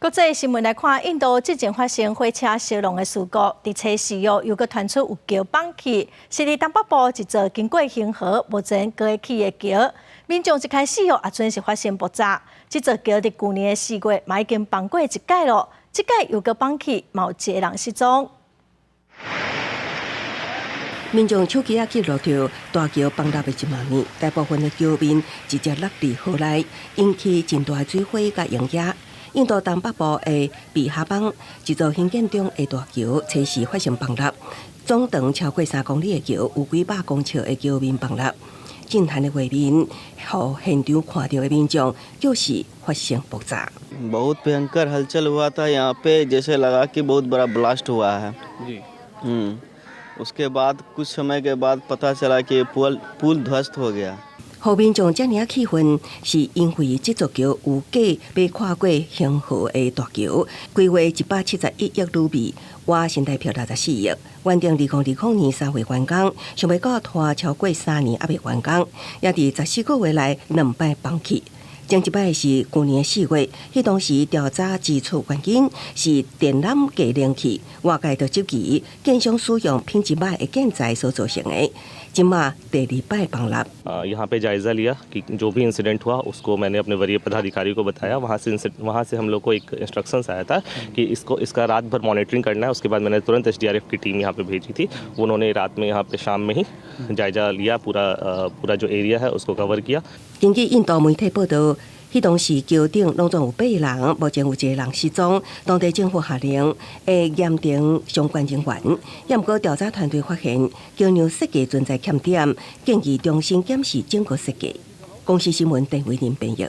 国际新闻来看，印度之前发生火车烧农的事故，伫初四又个传出有桥放弃，是伫东北部一座经过恒河目前过会起的桥，民众一开始也准是发生爆炸。这座桥伫去年的4月嘛已经放过一届咯，这届又个放弃，嘛有一个人失踪。民众手机记录到大桥崩塌的一幕面，大部分的桥面直接落入河内，引起真大水火甲影响。印度东北部的比哈邦一座兴建中的大桥，初时发生崩塌，总长超过3公里的桥，有几百公尺的桥面崩塌。震撼的画面，互现场看到的民众就是发生爆炸。बहुत भयंकर हलचल हुआ था यहाँ पे जैसे लगा कि बहुत बड़ा ब्लास्ट हुआ है जी उसके बाद कुछ समय के बाद पता चला कि पुल ध्वस्त हो गया。互民众这样气愤，是因为这座桥有假要跨过恒河的大桥，规划171亿卢比，我新台票64亿，原定2020年3月完工，想要到拖超过3年还未完工，也伫14个月来2摆放弃。前一摆是去年4月，迄当时调查基础原因是电缆过冷气，外界就质疑建商使用品质歹的建材所造成的。今嘛第2摆崩塌。यहाँ पे जायजा लिया कि जो भी इंसिडेंट हुआ उसको मैंने अपने वरीय पदाधिकारी को बताया। वहाँ से हम लोग को एक इंस्ट्रक्शंस आया था कि इसका रात भर मॉनिटरिंग करना है। उसके बाद मैंने तुरंत SDRF की टीम यहाँ पे भेजी थी। उन्होंने रात में यहाँ पे शाम में ही जायजा लिया, पूरा जो एरिया है उसको कवर किया। 根据印度媒体报道，迄当时桥顶拢总有8个人，目前有1个人失踪。当地政府下令会严惩相关人员。也毋过调查团队发现桥梁设计存在欠点，建议重新检视整个设计。公司新闻陈伟林编译。